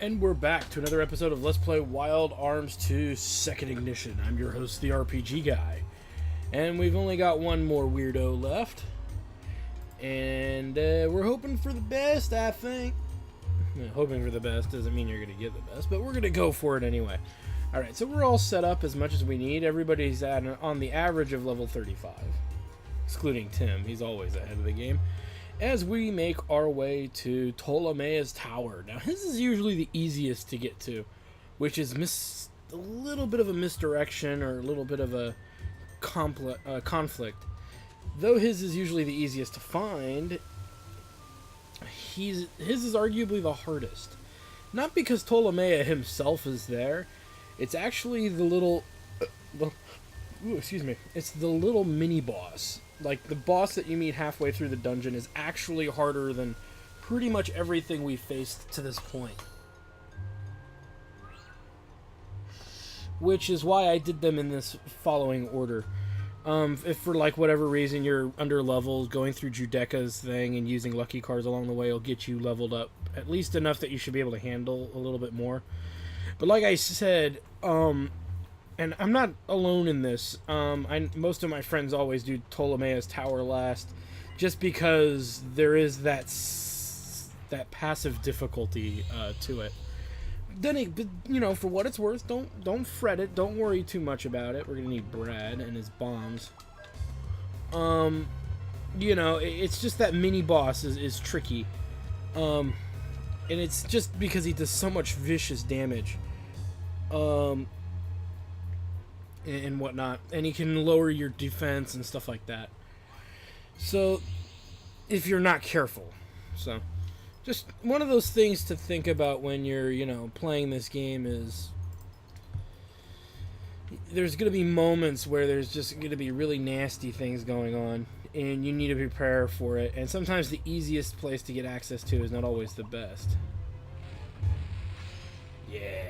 And we're back to another episode of Let's Play Wild Arms 2 Second Ignition. I'm your host, the RPG Guy. And we've only got one more weirdo left. And we're hoping for the best, I think. Hoping for the best doesn't mean you're going to get the best, but we're going to go for it anyway. Alright, so we're all set up as much as we need. Everybody's on the average of level 35. Excluding Tim, he's always ahead of the game. As we make our way to Ptolomea's tower. Now, this is usually the easiest to get to, which is a little bit of a misdirection or a little bit of a conflict. Though his is usually the easiest to find, his is arguably the hardest. Not because Ptolomea himself is there. It's actually the little... It's the little mini-boss. Like, the boss that you meet halfway through the dungeon is actually harder than pretty much everything we've faced to this point. Which is why I did them in this following order. If for, like, whatever reason you're under leveled, going through Judecca's thing and using lucky cards along the way will get you leveled up at least enough that you should be able to handle a little bit more. But like I said, and I'm not alone in this. Most of my friends always do Ptolomea's tower last, just because there is that passive difficulty to it. Then, you know, for what it's worth, don't fret it. Don't worry too much about it. We're gonna need Brad and his bombs. You know, it's just that mini boss is tricky, and it's just because he does so much vicious damage. And whatnot, and he can lower your defense and stuff like that. So, if you're not careful. So, just one of those things to think about when you're, you know, playing this game is there's going to be moments where there's just going to be really nasty things going on, and you need to prepare for it. And sometimes the easiest place to get access to is not always the best. Yeah.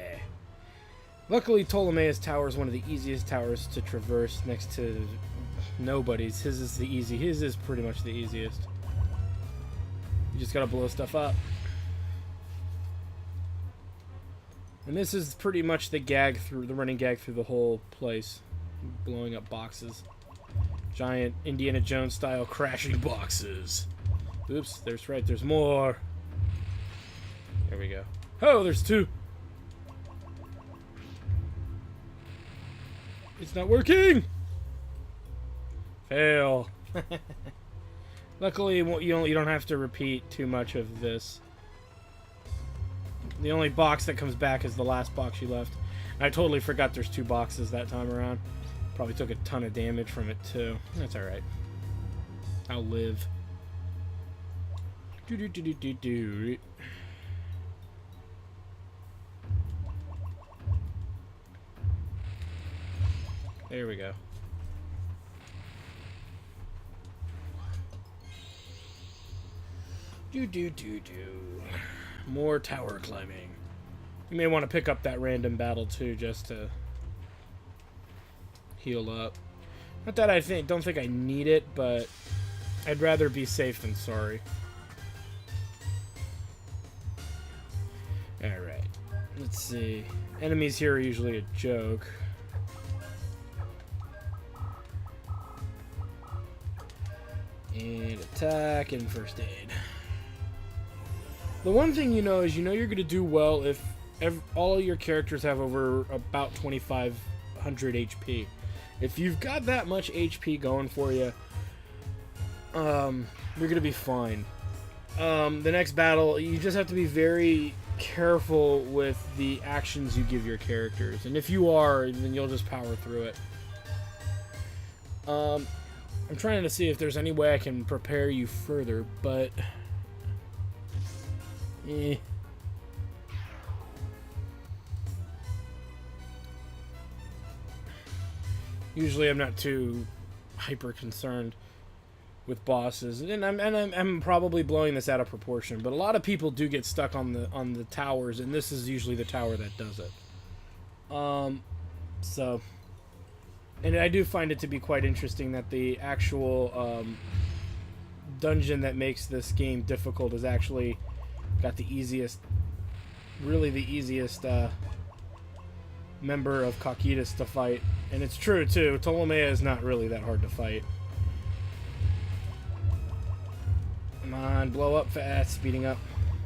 Luckily, Ptolomea's tower is one of the easiest towers to traverse next to nobody's. His is the easy. His is pretty much the easiest. You just gotta blow stuff up. And this is pretty much the running gag through the whole place. Blowing up boxes. Giant Indiana Jones style crashing boxes. Oops, there's more. There we go. Oh, there's two. It's not working! Fail. Luckily, you don't have to repeat too much of this. The only box that comes back is the last box you left. I totally forgot there's two boxes that time around. Probably took a ton of damage from it, too. That's alright. I'll live. Do-do-do-do-do-do. There we go. Do. More tower climbing. You may want to pick up that random battle too, just to heal up. Not that don't think I need it, but I'd rather be safe than sorry. Alright. Let's see. Enemies here are usually a joke. And attack and first aid. The one thing you know is you're going to do well if all your characters have over about 2,500 HP. If you've got that much HP going for you, you're going to be fine. The next battle, you just have to be very careful with the actions you give your characters. And if you are, then you'll just power through it. I'm trying to see if there's any way I can prepare you further, but... Usually I'm not too hyper concerned with bosses, and I'm probably blowing this out of proportion, but a lot of people do get stuck on the towers, and this is usually the tower that does it. So And I do find it to be quite interesting that the actual dungeon that makes this game difficult is actually got the easiest, really the easiest member of Cocytus to fight. And it's true, too. Ptolomea is not really that hard to fight. Come on, blow up fast, speeding up.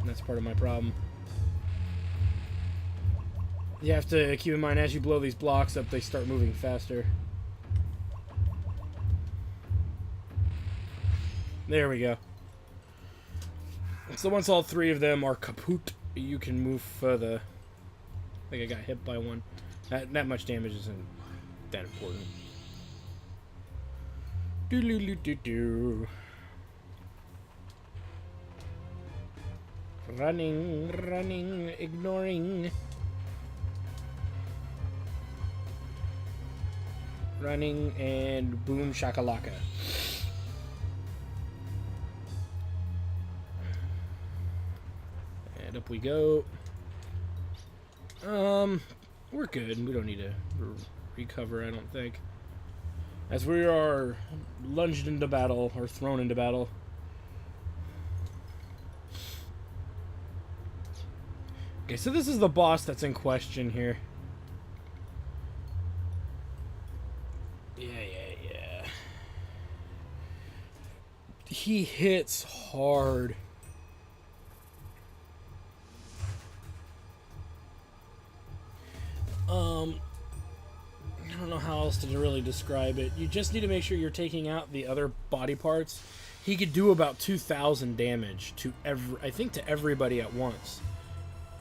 That's part of my problem. You have to keep in mind, as you blow these blocks up, they start moving faster. There we go. So once all three of them are kaput, you can move further. I think I got hit by one. That much damage isn't that important. Do-do-do-do-do. Running, ignoring. Running, and boom shakalaka. And up we go. We're good. We don't need to recover, I don't think. As we are lunged into battle, or thrown into battle. Okay, so this is the boss that's in question here. Yeah. He hits hard. I don't know how else to really describe it. You just need to make sure you're taking out the other body parts. He could do about 2,000 damage to everybody at once.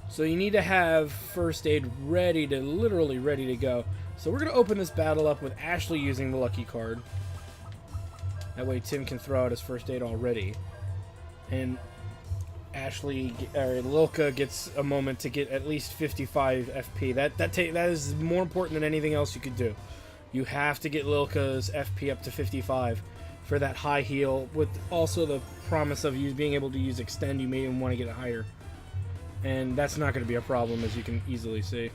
So you need to have first aid literally ready to go. So we're going to open this battle up with Ashley using the lucky card. That way Tim can throw out his first aid already. And Lilka gets a moment to get at least 55 FP. That is more important than anything else you could do. You have to get Lilka's FP up to 55 for that high heal, with also the promise of you being able to use extend. You may even want to get it higher. And that's not going to be a problem, as you can easily see.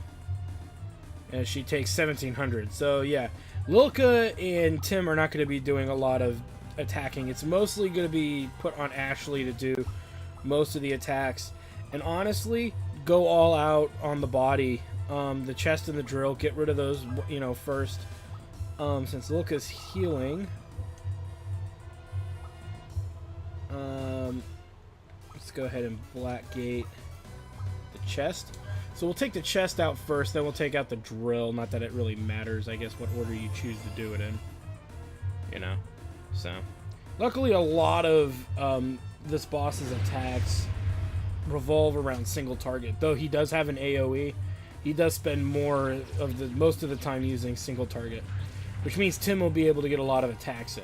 And she takes 1,700. So yeah, Lilka and Tim are not going to be doing a lot of attacking. It's mostly going to be put on Ashley to do most of the attacks. And honestly, go all out on the body. The chest and the drill, get rid of those, first. Since Lilka's healing. Let's go ahead and blackgate the chest. So we'll take the chest out first, then we'll take out the drill. Not that it really matters, I guess, what order you choose to do it in. So. Luckily, a lot of this boss's attacks revolve around single target. Though he does have an AoE, he does spend most of the time using single target. Which means Tim will be able to get a lot of attacks in.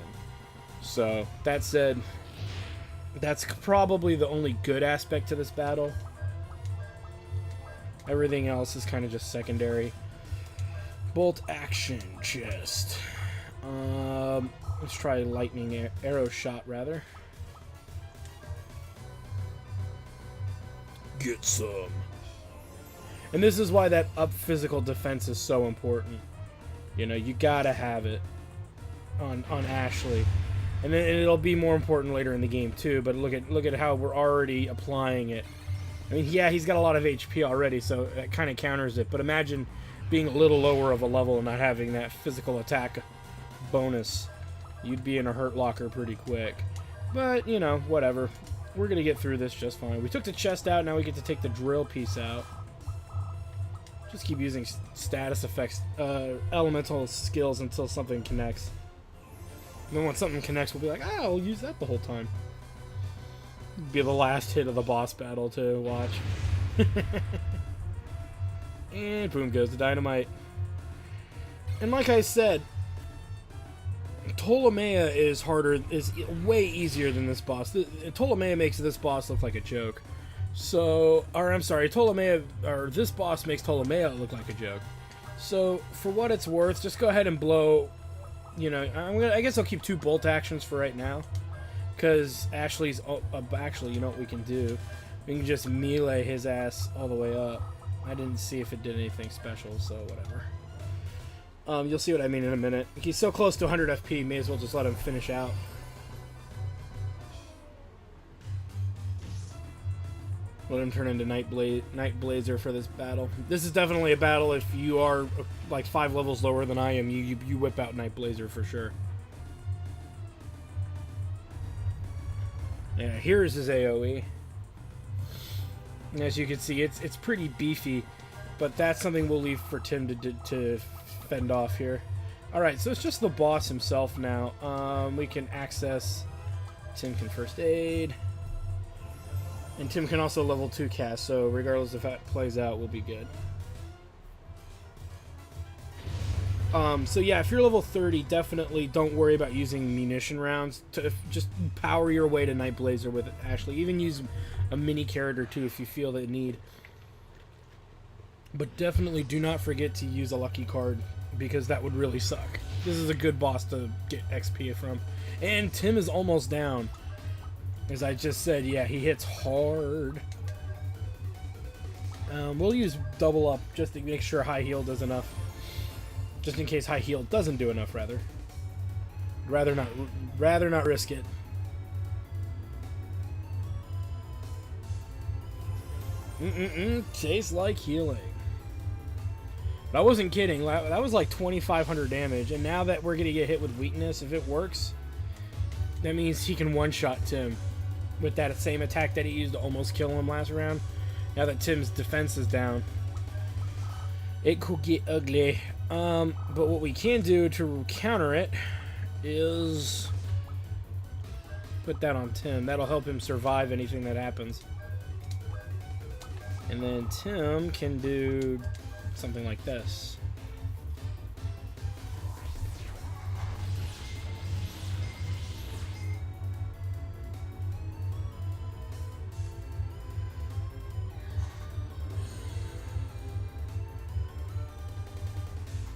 So, that said, that's probably the only good aspect to this battle. Everything else is kind of just secondary. Bolt action chest. Let's try lightning arrow shot, rather. Get some. And this is why that up physical defense is so important. You gotta have it on Ashley. And then it'll be more important later in the game too, but look at how we're already applying it. I mean, yeah, he's got a lot of HP already, so that kind of counters it. But imagine being a little lower of a level and not having that physical attack bonus. You'd be in a hurt locker pretty quick. But, whatever. We're going to get through this just fine. We took the chest out, now we get to take the drill piece out. Just keep using status effects, elemental skills until something connects. And then when something connects, we'll be like, we'll use that the whole time. Be the last hit of the boss battle too. Watch. And boom goes the dynamite. And like I said, Ptolomea is way easier than this boss. Ptolomea makes this boss look like a joke. This boss makes Ptolomea look like a joke. So for what it's worth, just go ahead and blow. I guess I'll keep 2 bolt actions for right now. Because Ashley's... actually, you know what we can do? We can just melee his ass all the way up. I didn't see if it did anything special, so whatever. You'll see what I mean in a minute. He's so close to 100 FP, may as well just let him finish out. Let him turn into Night Blazer for this battle. This is definitely a battle if you are like 5 levels lower than I am. You whip out Night Blazer for sure. Yeah, here's his AoE. As you can see, it's pretty beefy, but that's something we'll leave for Tim to fend off here. Alright, so it's just the boss himself now. We can access... Tim can first aid. And Tim can also level 2 cast, so regardless if that plays out, we'll be good. So yeah, if you're level 30, definitely don't worry about using munition rounds. Just power your way to Night Blazer with it, Ashley. Even use a mini carrot or two if you feel the need. But definitely do not forget to use a lucky card, because that would really suck. This is a good boss to get XP from. And Tim is almost down. As I just said, yeah, he hits hard. We'll use double up just to make sure high heal does enough. Just in case high heal doesn't do enough, rather. Rather not risk it. Tastes like healing. But I wasn't kidding. That was like 2,500 damage, and now that we're gonna get hit with weakness, if it works, that means he can one-shot Tim with that same attack that he used to almost kill him last round. Now that Tim's defense is down, it could get ugly. But what we can do to counter it is put that on Tim. That'll help him survive anything that happens. And then Tim can do something like this.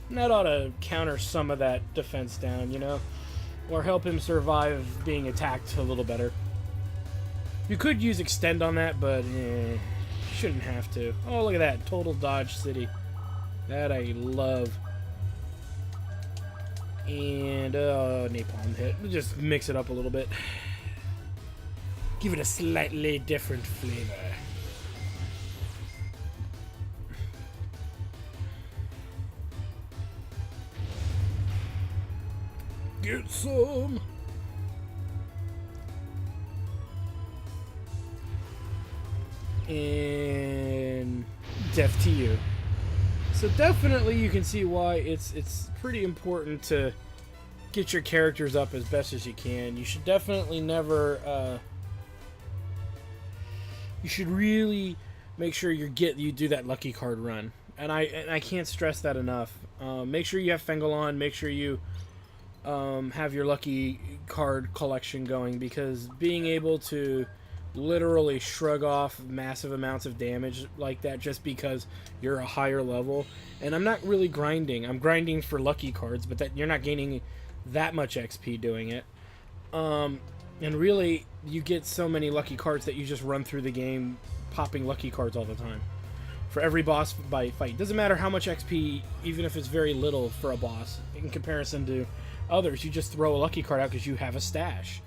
And that ought to counter some of that defense down, you know? Or help him survive being attacked a little better. You could use Extend on that, but shouldn't have to. Oh, look at that. Total dodge city. That I love. And, napalm hit. We'll just mix it up a little bit. Give it a slightly different flavor. Get some! And death to you. So definitely you can see why it's pretty important to get your characters up as best as you can. You should definitely never you should really make sure you do that lucky card run. And I can't stress that enough. Make sure you have Fengal on, make sure you have your lucky card collection going, because being able to literally shrug off massive amounts of damage like that just because you're a higher level, and I'm not really grinding, I'm grinding for lucky cards, but that you're not gaining that much XP doing it, and really you get so many lucky cards that you just run through the game popping lucky cards all the time for every boss fight. Doesn't matter how much XP, even if it's very little for a boss in comparison to others, you just throw a lucky card out because you have a stash.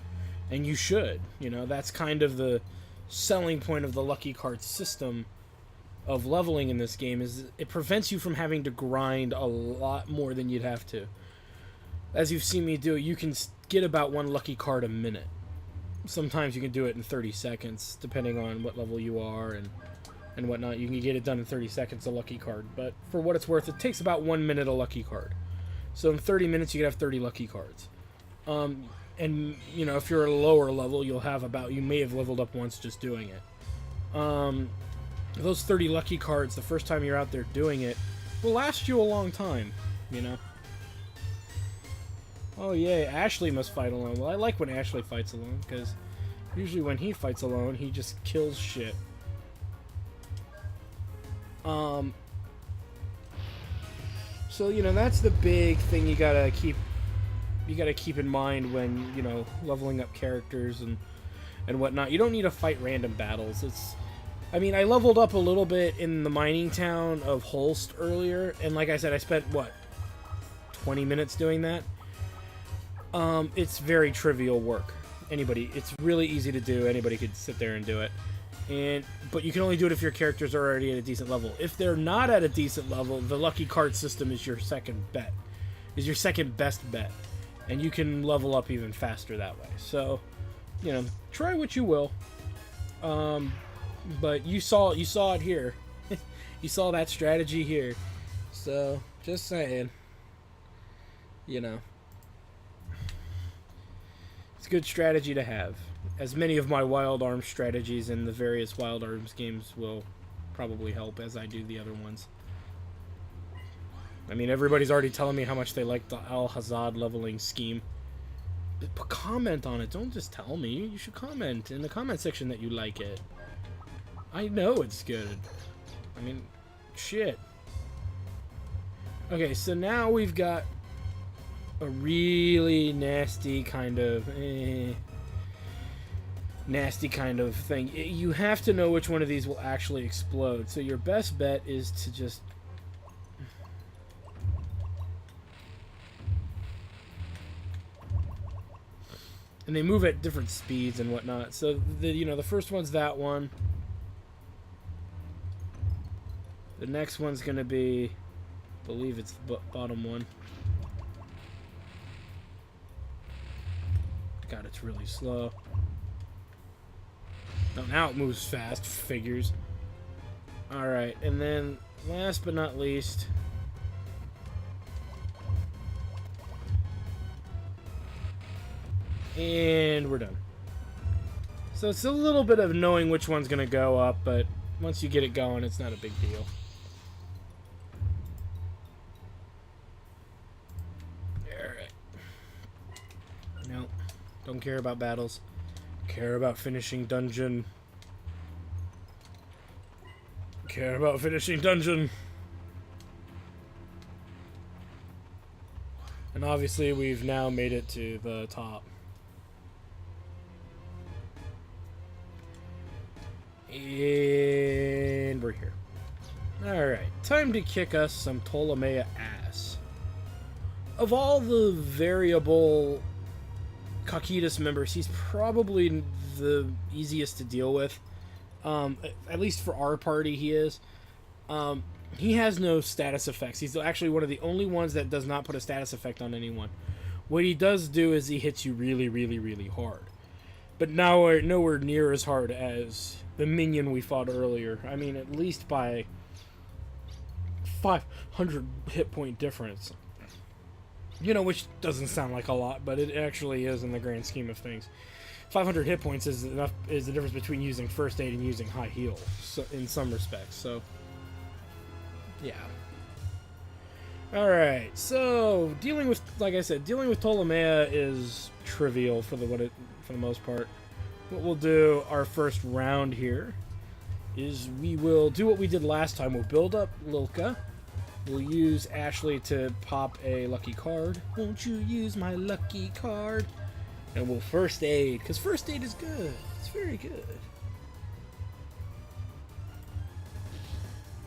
And you should. You know, that's kind of the selling point of the lucky card system of leveling in this game, is it prevents you from having to grind a lot more than you'd have to. As you've seen me do, you can get about one lucky card a minute. Sometimes you can do it in 30 seconds, depending on what level you are and whatnot. You can get it done in 30 seconds, a lucky card. But for what it's worth, it takes about 1 minute a lucky card. So in 30 minutes, you can have 30 lucky cards. And, you know, if you're at a lower level, you may have leveled up once just doing it. Those 30 lucky cards, the first time you're out there doing it, will last you a long time, you know? Oh, yay, Ashley must fight alone. Well, I like when Ashley fights alone, because usually when he fights alone, he just kills shit. So, you know, that's the big thing you gotta keep in mind when, you know, leveling up characters and whatnot. You don't need to fight random battles. I mean, I leveled up a little bit in the mining town of Holst earlier, and like I said, I spent, what, 20 minutes doing that. It's very trivial work. It's really easy to do. Anybody could sit there and do it. But you can only do it if your characters are already at a decent level. If they're not at a decent level, the lucky card system is your second bet. Is your second best bet. And you can level up even faster that way. So, you know, try what you will. But you saw it here. You saw that strategy here. So, just saying. You know. It's a good strategy to have. As many of my Wild Arms strategies in the various Wild Arms games will probably help as I do the other ones. I mean, everybody's already telling me how much they like the Al-Hazad leveling scheme. But comment on it. Don't just tell me. You should comment in the comment section that you like it. I know it's good. I mean, shit. Okay, so now we've got a really nasty kind of thing. You have to know which one of these will actually explode. So your best bet is to just and they move at different speeds and whatnot. So the first one's that one. The next one's gonna be, I believe it's the bottom one. God, it's really slow. Oh, now it moves fast. Figures. Alright, and then last but not least, and we're done. So it's a little bit of knowing which one's going to go up, but once you get it going, it's not a big deal. Alright. No, don't care about battles. Care about finishing dungeon. Care about finishing dungeon. And obviously we've now made it to the top. And we're here. Alright, time to kick us some Ptolomea ass. Of all the variable Cocytus members, he's probably the easiest to deal with. At least for our party, he is. He has no status effects. He's actually one of the only ones that does not put a status effect on anyone. What he does do is he hits you really, really, really hard. But nowhere near as hard as the minion we fought earlier. I mean, at least by 500 hit point difference. You know, which doesn't sound like a lot, but it actually is in the grand scheme of things. 500 hit points is the difference between using first aid and using high heal, so, in some respects. So, yeah. Alright, so dealing with, like I said, dealing with Ptolomea is trivial for the most part. What we'll do our first round here is we will do what we did last time. We'll build up Lilka. We'll use Ashley to pop a lucky card. Won't you use my lucky card? And we'll first aid, because first aid is good. It's very good.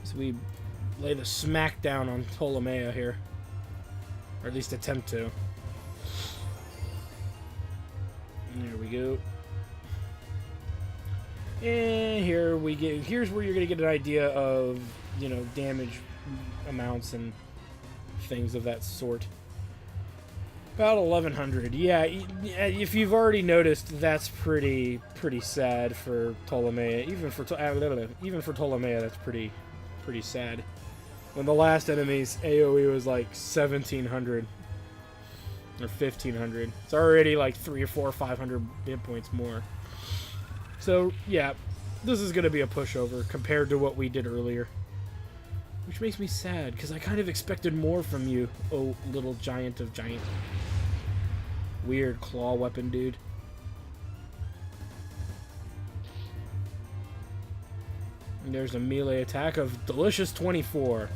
So we lay the smack down on Ptolomea here. Or at least attempt to. And there we go. And here's where you're going to get an idea of, you know, damage amounts and things of that sort. About 1100. Yeah, if you've already noticed, that's pretty sad for Ptolomea. Even for Ptolomea, that's pretty sad. When the last enemy's AoE was like 1700 or 1500, it's already like 300 or 400 or 500 hit points more. So yeah, this is gonna be a pushover compared to what we did earlier. Which makes me sad, because I kind of expected more from you, oh little giant of giant. Weird claw weapon, dude. And there's a melee attack of delicious 24.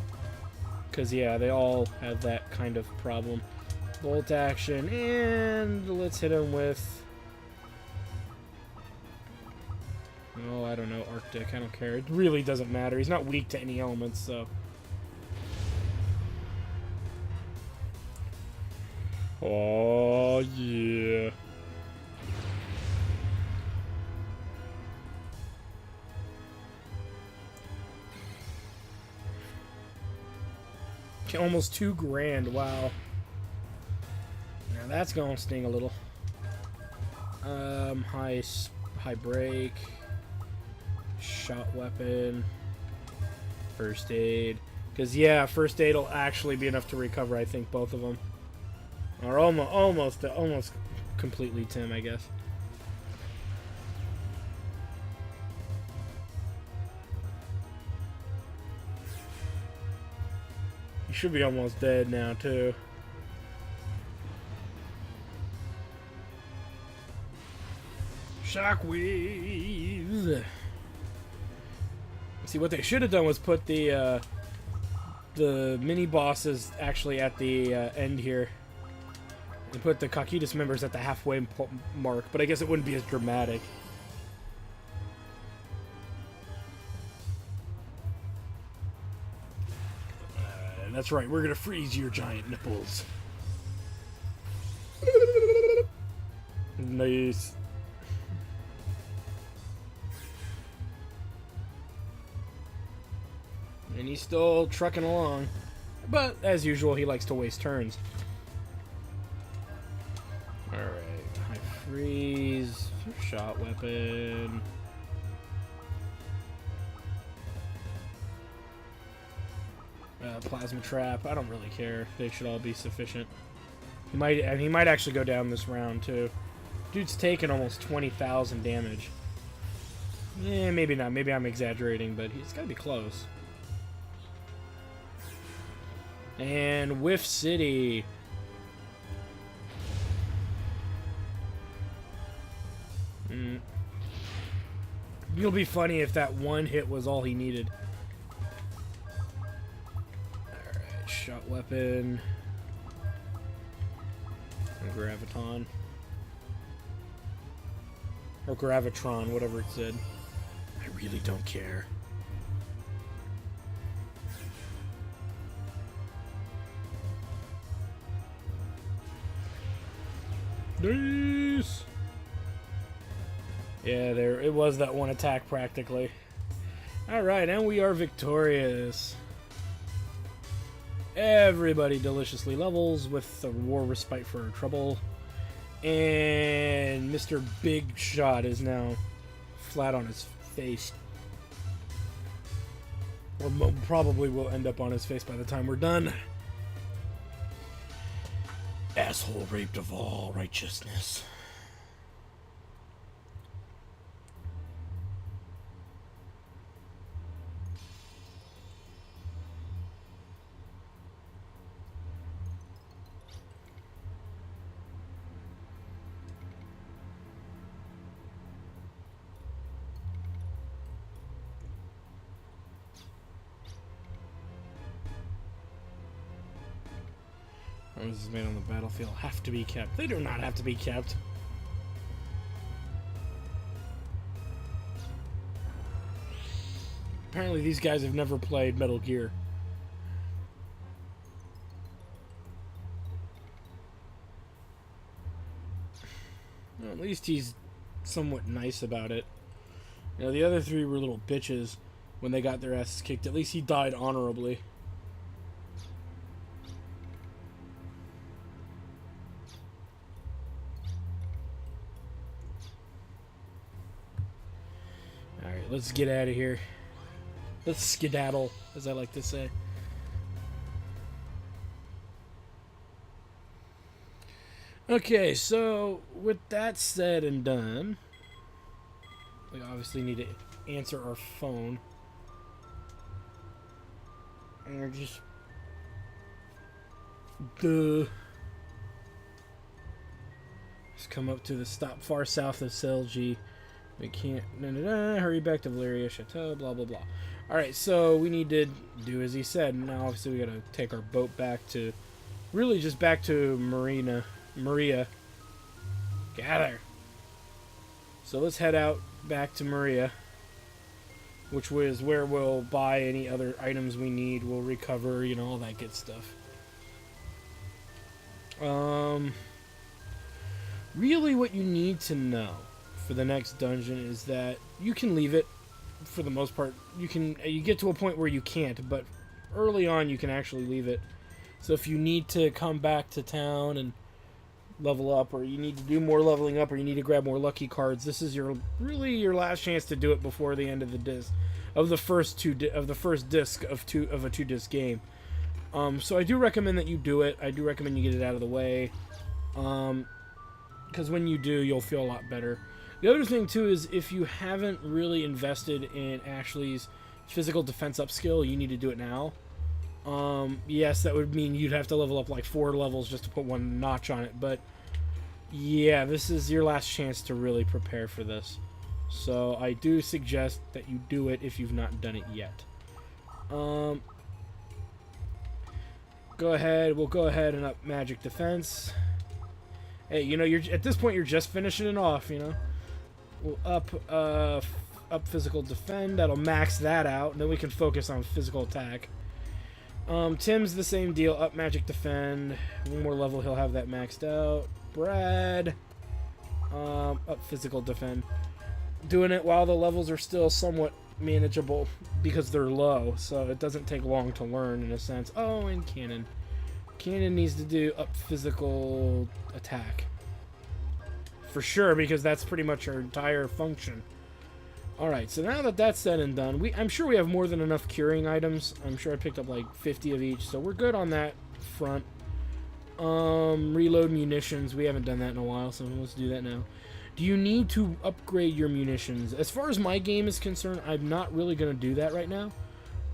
Because, yeah, they all have that kind of problem. Bolt action, and let's hit him with... Oh, I don't know, Arctic, I don't care. It really doesn't matter. He's not weak to any elements, so... Oh, yeah. Almost $2,000. Wow. Now that's gonna sting a little. High break, shot weapon, first aid. Because yeah, first aid will actually be enough to recover. I think both of them, or almost completely Tim, I guess. You should be almost dead now too. Shockwave. See, what they should have done was put the mini bosses actually at the end here, and put the Cocytus members at the halfway mark. But I guess it wouldn't be as dramatic. That's right. We're gonna freeze your giant nipples. Nice. And he's still trucking along. But, as usual, he likes to waste turns. Alright. High freeze. Shot weapon. Plasma trap. I don't really care. They should all be sufficient. He might actually go down this round, too. Dude's taking almost 20,000 damage. Eh, maybe not. Maybe I'm exaggerating, but he's got to be close. And Whiff City. It'll be funny if that one hit was all he needed. Alright, shot weapon. And graviton. Or gravitron, whatever it said. I really don't care. Nice. Yeah, there it was, that one attack practically. Alright, and we are victorious. Everybody deliciously levels with the war respite for our trouble. And Mr. Big Shot is now flat on his face. Or probably will end up on his face by the time we're done. Asshole raped of all righteousness. Promises made on the battlefield have to be kept. They do not have to be kept. Apparently these guys have never played Metal Gear. Well, at least he's somewhat nice about it. You know, the other three were little bitches when they got their asses kicked. At least he died honorably. Alright, let's get out of here. Let's skedaddle, as I like to say. Okay, so with that said and done, we obviously need to answer our phone. And we're just... Just come up to the stop far south of Selgi. We can't... hurry back to Valeria Chateau, blah, blah, blah. Alright, so we need to do as he said. Now, obviously, we gotta take our boat back to... Really, just back to Maria. Gather. So let's head out back to Maria, which was where we'll buy any other items we need. We'll recover, you know, all that good stuff. Really what you need to know for the next dungeon is that you can leave it for the most part. You get to a point where you can't, but early on you can actually leave it. So if you need to come back to town and level up, or you need to do more leveling up, or you need to grab more lucky cards, this is your last chance to do it before the end of the disc of the first disc of a 2-disc game. So I do recommend that you do it. I do recommend you get it out of the way, because when you do, you'll feel a lot better. The other thing too is if you haven't really invested in Ashley's physical defense up skill, you need to do it now. Yes, that would mean you'd have to level up like 4 levels just to put 1 notch on it, but yeah, this is your last chance to really prepare for this. So I do suggest that you do it if you've not done it yet. We'll go ahead and up magic defense. Hey, you know, at this point you're just finishing it off, you know. We'll up physical defend. That'll max that out, and then we can focus on physical attack. Tim's the same deal. Up magic defend. 1 more level, he'll have that maxed out. Brad, up physical defend. Doing it while the levels are still somewhat manageable because they're low, so it doesn't take long to learn in a sense. Oh, and Cannon. Cannon needs to do up physical attack. For sure, because that's pretty much our entire function. Alright, so now that that's said and done, I'm sure we have more than enough curing items. I'm sure I picked up like 50 of each, so we're good on that front. Reload munitions. We haven't done that in a while, so let's do that now. Do you need to upgrade your munitions? As far as my game is concerned, I'm not really going to do that right now.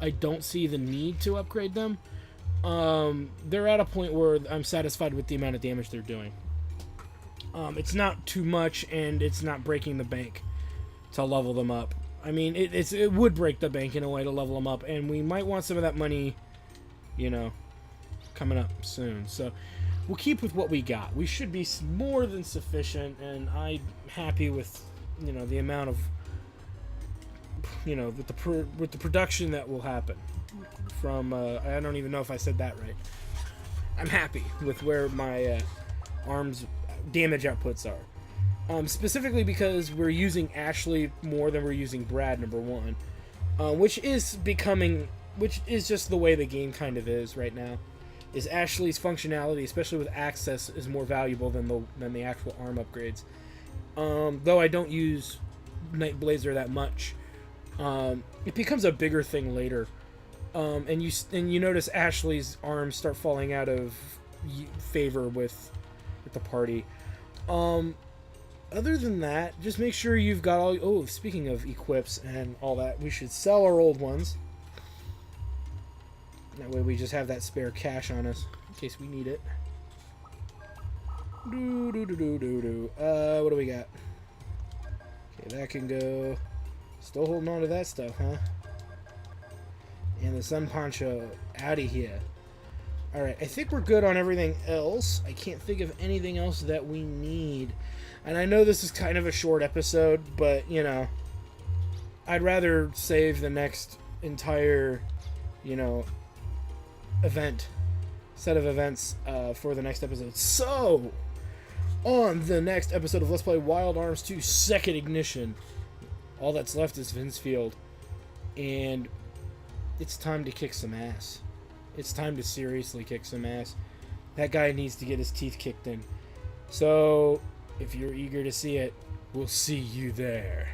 I don't see the need to upgrade them. They're at a point where I'm satisfied with the amount of damage they're doing. It's not too much, and it's not breaking the bank to level them up. I mean, it would break the bank in a way to level them up, and we might want some of that money, you know, coming up soon. So we'll keep with what we got. We should be more than sufficient, and I'm happy with, you know, the amount of, you know, with the production that will happen from. I don't even know if I said that right. I'm happy with where my arms damage outputs are. Specifically because we're using Ashley more than we're using Brad, number one. Which is just the way the game kind of is right now. Is Ashley's functionality, especially with access, is more valuable than the actual arm upgrades. Though I don't use Night Blazer that much. It becomes a bigger thing later. And you notice Ashley's arms start falling out of favor with the party. Other than that, just make sure you've got all... Oh, speaking of equips and all that, we should sell our old ones. That way we just have that spare cash on us in case we need it. What do we got? Okay, that can go. Still holding on to that stuff, huh? And the sun poncho out of here. Alright, I think we're good on everything else. I can't think of anything else that we need. And I know this is kind of a short episode, but, you know, I'd rather save the next entire, you know, set of events for the next episode. So, on the next episode of Let's Play Wild Arms 2 Second Ignition, all that's left is Vince Field. And it's time to kick some ass. It's time to seriously kick some ass. That guy needs to get his teeth kicked in. So, if you're eager to see it, we'll see you there.